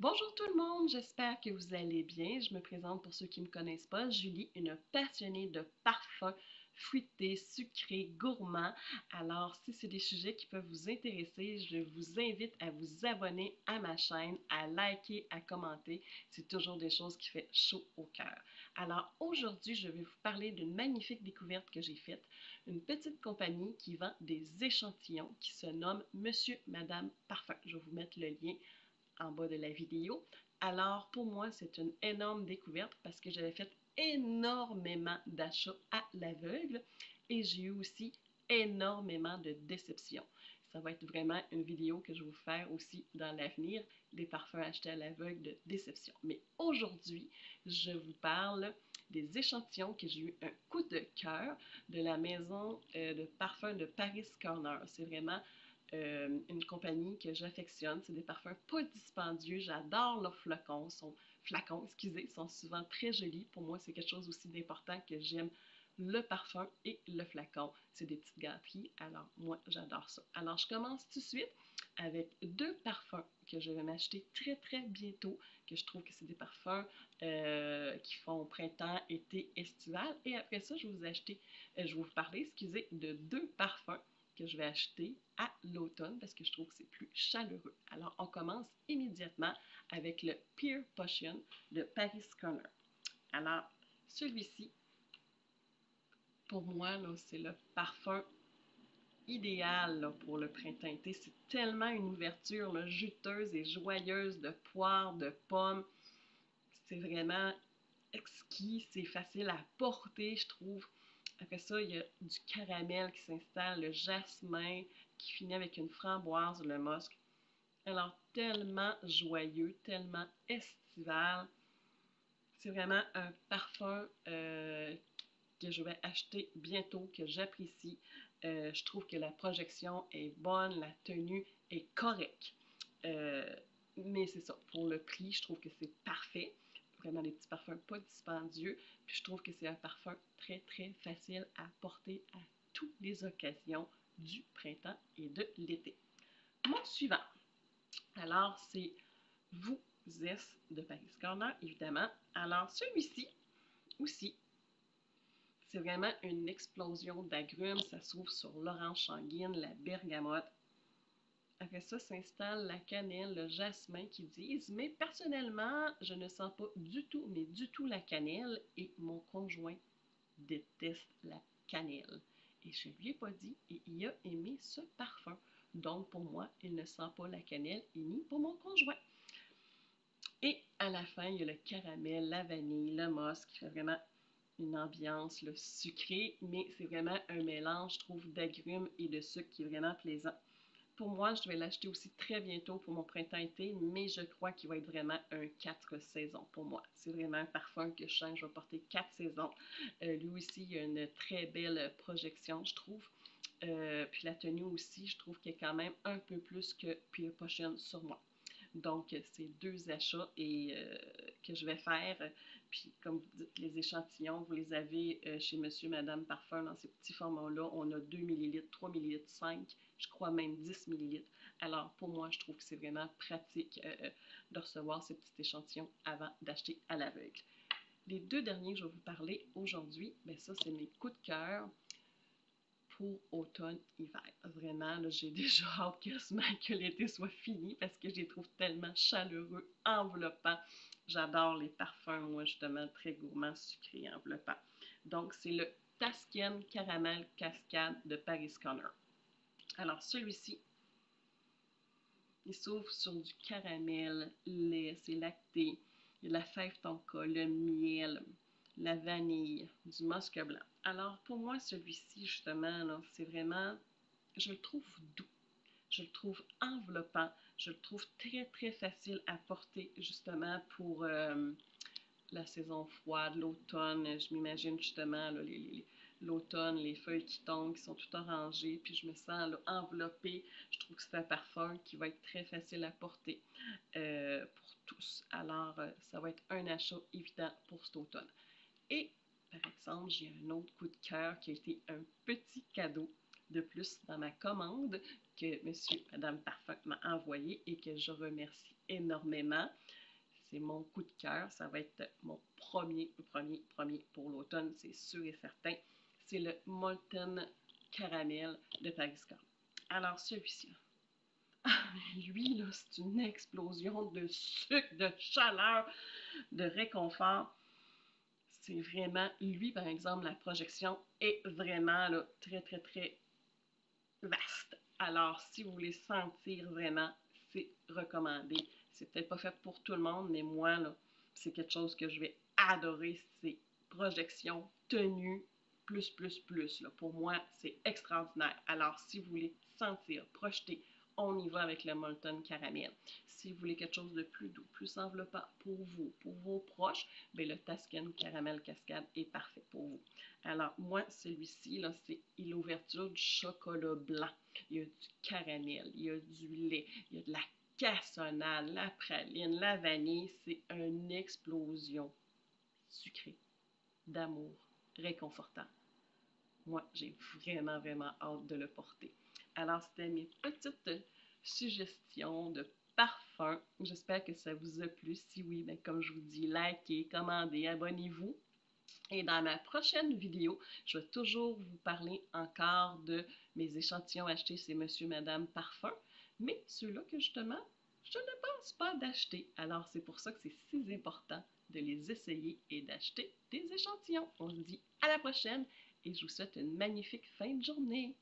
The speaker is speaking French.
Bonjour tout le monde, j'espère que vous allez bien. Je me présente pour ceux qui ne me connaissent pas, Julie, une passionnée de parfums fruités, sucrés, gourmands. Alors, si c'est des sujets qui peuvent vous intéresser, je vous invite à vous abonner à ma chaîne, à liker, à commenter. C'est toujours des choses qui font chaud au cœur. Alors, aujourd'hui, je vais vous parler d'une magnifique découverte que j'ai faite. Une petite compagnie qui vend des échantillons qui se nomme Monsieur, Madame Parfum. Je vais vous mettre le lien en bas de la vidéo. Alors, pour moi, c'est une énorme découverte parce que j'avais fait énormément d'achats à l'aveugle et j'ai eu aussi énormément de déceptions. Ça va être vraiment une vidéo que je vais vous faire aussi dans l'avenir, des parfums achetés à l'aveugle de déception. Mais aujourd'hui, je vous parle des échantillons que j'ai eu un coup de cœur de la maison de parfums de Paris Corner. C'est vraiment une compagnie que j'affectionne. C'est des parfums pas dispendieux. J'adore leurs flacons. Sont souvent très jolis. Pour moi, c'est quelque chose aussi d'important que j'aime le parfum et le flacon. C'est des petites gâteries. Alors, moi, j'adore ça. Alors, je commence tout de suite avec deux parfums que je vais m'acheter très, très bientôt, que je trouve que c'est des parfums qui font printemps, été, estival. Et après ça, je vais vous parler, excusez, de deux parfums que je vais acheter à l'automne parce que je trouve que c'est plus chaleureux. Alors, on commence immédiatement avec le Pear Potion de Paris Corner. Alors, celui-ci, pour moi, c'est le parfum idéal là, pour le printemps-été. C'est tellement une ouverture là, juteuse et joyeuse de poire, de pommes. C'est vraiment exquis, c'est facile à porter, je trouve. Après ça, il y a du caramel qui s'installe, le jasmin qui finit avec une framboise, le musc. Alors, tellement joyeux, tellement estival. C'est vraiment un parfum que je vais acheter bientôt, que j'apprécie. Je trouve que la projection est bonne, la tenue est correcte. Euh, mais c'est ça, pour le prix, je trouve que c'est parfait. Vraiment des petits parfums pas dispendieux. Puis je trouve que c'est un parfum très, très facile à porter à toutes les occasions du printemps et de l'été. Mon suivant, alors c'est Vous Est de Paris Corner, évidemment. Alors celui-ci aussi, c'est vraiment une explosion d'agrumes. Ça s'ouvre sur l'orange sanguine, la bergamote. Après ça s'installe la cannelle, le jasmin qui disent. Mais personnellement, je ne sens pas du tout, mais du tout la cannelle. Et mon conjoint déteste la cannelle. Et je ne lui ai pas dit, et il a aimé ce parfum. Donc pour moi, il ne sent pas la cannelle, et ni pour mon conjoint. Et à la fin, il y a le caramel, la vanille, le mousse qui fait vraiment une ambiance là, sucrée, mais c'est vraiment un mélange, je trouve, d'agrumes et de sucre qui est vraiment plaisant. Pour moi, je vais l'acheter aussi très bientôt pour mon printemps-été, mais je crois qu'il va être vraiment un 4 saisons pour moi. C'est vraiment un parfum que je sens que je vais porter 4 saisons. Lui aussi, il a une très belle projection, je trouve. Puis la tenue aussi, je trouve qu'elle est quand même un peu plus que Pear Potion sur moi. Donc, c'est deux achats que je vais faire. Puis, comme vous dites, les échantillons, vous les avez chez Monsieur, Madame Parfum dans ces petits formats-là. On a 2 ml, 3 ml, 5, je crois même 10 ml. Alors, pour moi, je trouve que c'est vraiment pratique de recevoir ces petits échantillons avant d'acheter à l'aveugle. Les deux derniers que je vais vous parler aujourd'hui, bien ça, c'est mes coups de cœur pour automne-hiver. Vraiment, j'ai déjà hâte que l'été soit fini parce que je les trouve tellement chaleureux, enveloppants. J'adore les parfums, moi, justement, très gourmands, sucrés, enveloppants. Donc, c'est le Tasken Caramel Cascade de Paris Corner. Alors, celui-ci, il s'ouvre sur du caramel, lait, c'est lacté, il y a la fève tonka, le miel, la vanille, du musc blanc. Alors, pour moi, celui-ci, justement, c'est vraiment, je le trouve doux, je le trouve enveloppant, je le trouve très, très facile à porter, justement, pour la saison froide, l'automne. Je m'imagine, justement, là, l'automne, les feuilles qui tombent, qui sont toutes orangées, puis je me sens là, enveloppée. Je trouve que c'est un parfum qui va être très facile à porter pour tous. Alors, ça va être un achat évident pour cet automne. Et, par exemple, j'ai un autre coup de cœur qui a été un petit cadeau de plus dans ma commande que Monsieur, Madame Parfum m'a envoyé et que je remercie énormément. C'est mon coup de cœur. Ça va être mon premier pour l'automne, c'est sûr et certain. C'est le Molten Caramel de Tavistock. Alors, celui-ci, lui, là, c'est une explosion de sucre, de chaleur, de réconfort. C'est vraiment, lui, par exemple, la projection est vraiment là, très vaste. Alors, si vous voulez sentir vraiment, c'est recommandé. C'est peut-être pas fait pour tout le monde, mais moi, là, c'est quelque chose que je vais adorer. C'est projection, tenue, plus. Là. Pour moi, c'est extraordinaire. Alors, si vous voulez sentir, projeter, on y va avec le Molten Caramel. Si vous voulez quelque chose de plus doux, plus enveloppant pour vous, pour vos proches, bien, le Tasken Caramel Cascade est parfait pour vous. Alors, moi, celui-ci, là, c'est l'ouverture du chocolat blanc. Il y a du caramel, il y a du lait, il y a de la cassonade, la praline, la vanille. C'est une explosion sucrée, d'amour, réconfortant. Moi, j'ai vraiment hâte de le porter. Alors, c'était mes petites suggestions de parfums. J'espère que ça vous a plu. Si oui, bien, comme je vous dis, likez, commandez, abonnez-vous. Et dans ma prochaine vidéo, je vais toujours vous parler encore de mes échantillons achetés chez Monsieur Madame Parfum, mais ceux-là que justement, je ne pense pas d'acheter. Alors c'est pour ça que c'est si important de les essayer et d'acheter des échantillons. On se dit à la prochaine et je vous souhaite une magnifique fin de journée.